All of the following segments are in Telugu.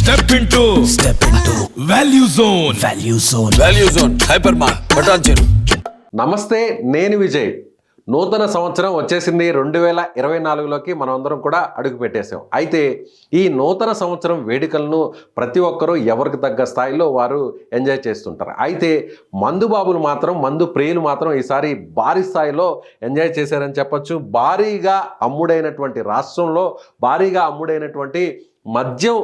Step into Value Zone. Value Zone Hypermart Patancheru. నమస్తే, నేను విజయ్. నూతన సంవత్సరం వచ్చేసింది. 2024లోకి మనం అందరం కూడా అడుగు పెట్టేసాం. అయితే ఈ నూతన సంవత్సరం వేడుకలను ప్రతి ఒక్కరూ ఎవరికి తగ్గ స్థాయిలో వారు ఎంజాయ్ చేస్తుంటారు. అయితే మందుబాబులు మాత్రం, మందు ప్రియులు మాత్రం ఈసారి భారీ స్థాయిలో ఎంజాయ్ చేశారని చెప్పొచ్చు. భారీగా అమ్ముడైనటువంటి రాష్ట్రంలో భారీగా అమ్ముడైనటువంటి మద్యం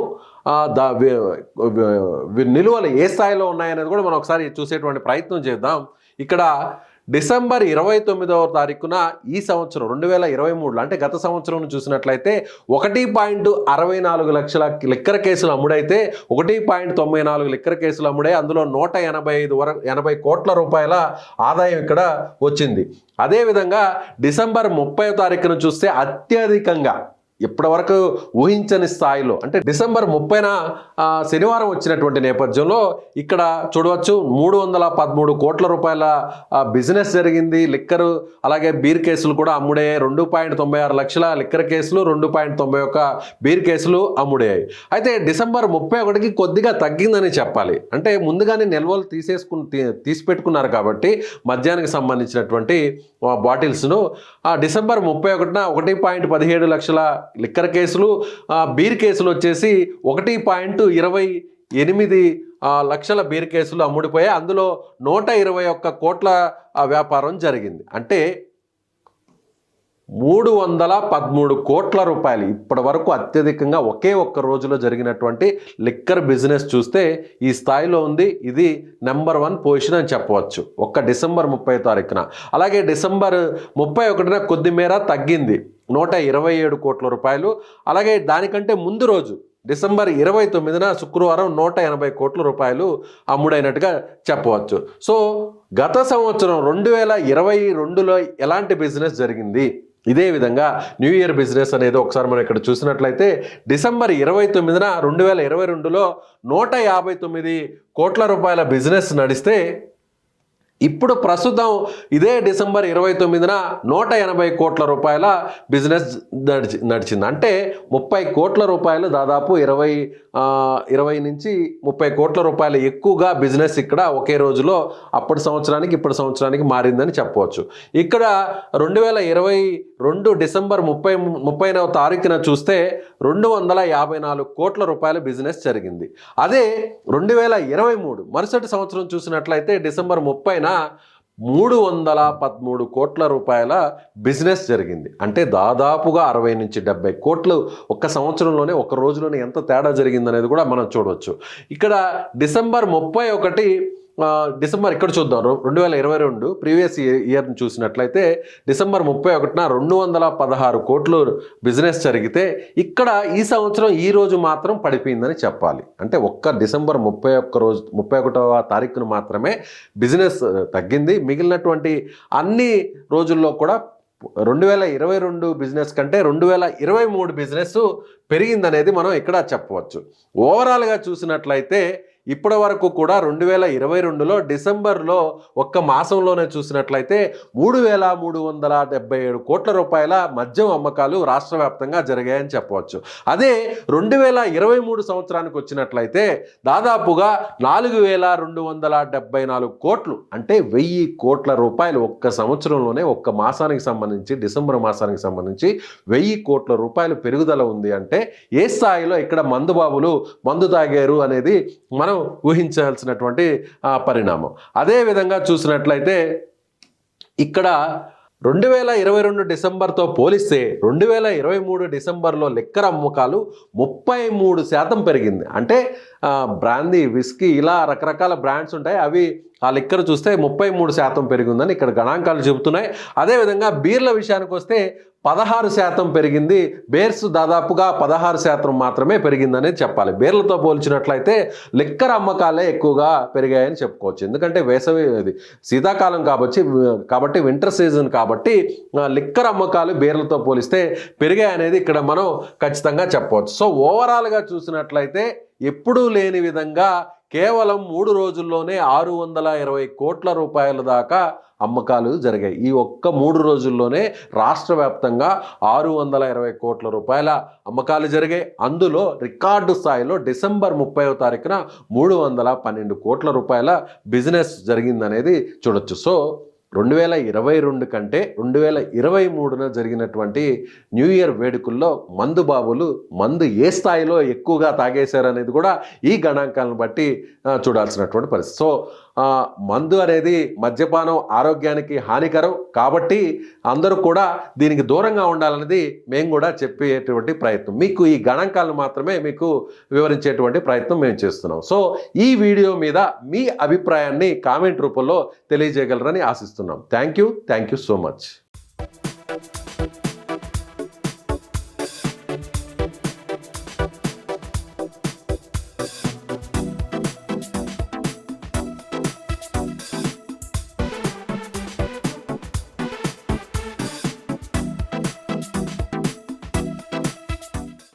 నిలువలు ఏ స్థాయిలో ఉన్నాయనేది కూడా మనం ఒకసారి చూసేటువంటి ప్రయత్నం చేద్దాం. ఇక్కడ డిసెంబర్ 29వ తారీఖున ఈ సంవత్సరం 2023 అంటే గత సంవత్సరం చూసినట్లయితే 1.64 లక్షల లిక్కర్ కేసులు అమ్ముడైతే 1.94 లిక్కర్ కేసులు అమ్ముడే, అందులో 180 కోట్ల రూపాయల ఆదాయం ఇక్కడ వచ్చింది. అదేవిధంగా డిసెంబర్ 30వ తారీఖున చూస్తే అత్యధికంగా ఇప్పటి వరకు ఊహించని స్థాయిలో, అంటే డిసెంబర్ 30న శనివారం వచ్చినటువంటి నేపథ్యంలో ఇక్కడ చూడవచ్చు 313 కోట్ల రూపాయల బిజినెస్ జరిగింది. లిక్కరు అలాగే బీర్ కేసులు కూడా అమ్ముడయ్యాయి. 2.96 లక్షల లిక్కర్ కేసులు, 2.91 బీర్ కేసులు అమ్ముడయ్యాయి. అయితే డిసెంబర్ 31కి కొద్దిగా తగ్గిందని చెప్పాలి. అంటే ముందుగానే నిల్వలు తీసిపెట్టుకున్నారు కాబట్టి మద్యానికి సంబంధించినటువంటి బాటిల్స్ను డిసెంబర్ 31న 1.17 లక్షల లిక్కర్ కేసులు, బీర్ కేసులు వచ్చేసి 1.28 లక్షల బీర్ కేసులు అమ్ముడిపోయాయి. అందులో 121 కోట్ల వ్యాపారం జరిగింది. అంటే 313 కోట్ల రూపాయలు ఇప్పటి వరకు అత్యధికంగా ఒకే ఒక్క రోజులో జరిగినటువంటి లిక్కర్ బిజినెస్ చూస్తే ఈ స్థాయిలో ఉంది. ఇది నెంబర్ 1 పొజిషన్ అని చెప్పవచ్చు ఒక్క డిసెంబర్ 30వ తారీఖున. అలాగే డిసెంబర్ 31న కొద్ది మేర తగ్గింది, 127 కోట్ల రూపాయలు. అలాగే దానికంటే ముందు రోజు డిసెంబర్ 29న శుక్రవారం 180 కోట్ల రూపాయలు అమ్ముడైనట్టుగా చెప్పవచ్చు. సో గత సంవత్సరం 2022లో ఎలాంటి బిజినెస్ జరిగింది, ఇదే విధంగా న్యూ ఇయర్ బిజినెస్ అనేది ఒకసారి మనం ఇక్కడ చూసినట్లయితే డిసెంబర్ 29న 2022లో 159 కోట్ల రూపాయల బిజినెస్ నడిస్తే ఇప్పుడు ప్రస్తుతం ఇదే డిసెంబర్ 29న 180 కోట్ల రూపాయల బిజినెస్ నడిచింది. అంటే 30 కోట్ల రూపాయలు, దాదాపు 20 నుంచి 30 కోట్ల రూపాయలు ఎక్కువగా బిజినెస్ ఇక్కడ ఒకే రోజులో అప్పటి సంవత్సరానికి ఇప్పటి సంవత్సరానికి మారిందని చెప్పవచ్చు. ఇక్కడ 2022 డిసెంబర్ 30వ తారీఖున చూస్తే 254 కోట్ల రూపాయల బిజినెస్ జరిగింది. అదే 2023 మరుసటి సంవత్సరం చూసినట్లయితే డిసెంబర్ 30న 313 కోట్ల రూపాయల బిజినెస్ జరిగింది. అంటే దాదాపుగా 60 నుంచి 70 కోట్లు ఒక్క సంవత్సరంలోనే, ఒక రోజులోనే ఎంత తేడా జరిగిందనేది కూడా మనం చూడవచ్చు. ఇక్కడ డిసెంబర్ 31 డిసెంబర్ ఇక్కడ చూద్దాం, 2022 ప్రీవియస్ ఇయర్ని చూసినట్లయితే డిసెంబర్ 31న 216 కోట్లు బిజినెస్ జరిగితే ఇక్కడ ఈ సంవత్సరం ఈ రోజు మాత్రం పడిపోయిందని చెప్పాలి. అంటే ఒక్క డిసెంబర్ 31వ తారీఖున మాత్రమే బిజినెస్ తగ్గింది. మిగిలినటువంటి అన్ని రోజుల్లో కూడా 2022 బిజినెస్ కంటే 2023 బిజినెస్ పెరిగిందనేది మనం ఇక్కడ చెప్పవచ్చు. ఓవరాల్గా చూసినట్లయితే ఇప్పటి వరకు కూడా 2022లో డిసెంబర్లో ఒక్క మాసంలోనే చూసినట్లయితే 3,377 కోట్ల రూపాయల మద్యం అమ్మకాలు రాష్ట్ర వ్యాప్తంగా జరిగాయని చెప్పవచ్చు. అదే 2023 సంవత్సరానికి వచ్చినట్లయితే దాదాపుగా 4,274 కోట్లు, అంటే 1000 కోట్ల రూపాయలు ఒక్క సంవత్సరంలోనే, ఒక్క మాసానికి సంబంధించి, డిసెంబర్ మాసానికి సంబంధించి 1000 కోట్ల రూపాయలు పెరుగుదల ఉంది. అంటే ఏ స్థాయిలో ఇక్కడ మందుబాబులు మందు తాగారు అనేది మనం ఊహించాల్సినటువంటి పరిణామం. అదే విధంగా చూసినట్లయితే ఇక్కడ 2022 డిసెంబర్తో పోలిస్తే 2023 డిసెంబర్లో లిక్కర్ అమ్మకాలు 33% పెరిగింది. అంటే బ్రాందీ, విస్కీ ఇలా రకరకాల బ్రాండ్స్ ఉంటాయి, అవి ఆ లిక్కర్ చూస్తే 33% పెరిగిందని ఇక్కడ గణాంకాలు చెబుతున్నాయి. అదేవిధంగా బీర్ల విషయానికి వస్తే 16% పెరిగింది. బేర్స్ దాదాపుగా 16% మాత్రమే పెరిగిందనేది చెప్పాలి. బేర్లతో పోల్చినట్లయితే లిక్కర్ అమ్మకాలే ఎక్కువగా పెరిగాయని చెప్పుకోవచ్చు. ఎందుకంటే వేసవి శీతాకాలం కాబట్టి వింటర్ సీజన్ కాబట్టి లిక్కర్ అమ్మకాలు బేర్లతో పోలిస్తే పెరిగాయనేది ఇక్కడ మనం ఖచ్చితంగా చెప్పవచ్చు. సో ఓవరాల్గా చూసినట్లయితే ఎప్పుడూ లేని విధంగా కేవలం 3 రోజుల్లోనే 620 కోట్ల రూపాయల దాకా అమ్మకాలు జరిగాయి. ఈ ఒక్క 3 రోజుల్లోనే రాష్ట్ర వ్యాప్తంగా 620 కోట్ల రూపాయల అమ్మకాలు జరిగాయి. అందులో రికార్డు స్థాయిలో డిసెంబర్ 30వ తారీఖున 312 కోట్ల రూపాయల బిజినెస్ జరిగిందనేది చూడొచ్చు. సో 2022 కంటే 2023న జరిగినటువంటి న్యూ ఇయర్ వేడుకల్లో మందు బాబులు మందు ఏ స్థాయిలో ఎక్కువగా తాగేశారనేది కూడా ఈ గణాంకాలను బట్టి చూడాల్సినటువంటి పరిస్థితి. సో మందు అనేది మద్యపానం ఆరోగ్యానికి హానికరం కాబట్టి అందరూ కూడా దీనికి దూరంగా ఉండాలనేది మేము కూడా చెప్పేటువంటి ప్రయత్నం, మీకు ఈ గణాంకాలను మాత్రమే మీకు వివరించేటువంటి ప్రయత్నం మేము చేస్తున్నాం. సో ఈ వీడియో మీద మీ అభిప్రాయాన్ని కామెంట్ రూపంలో తెలియజేయగలరని ఆశిస్తున్నాం. Thank you so much.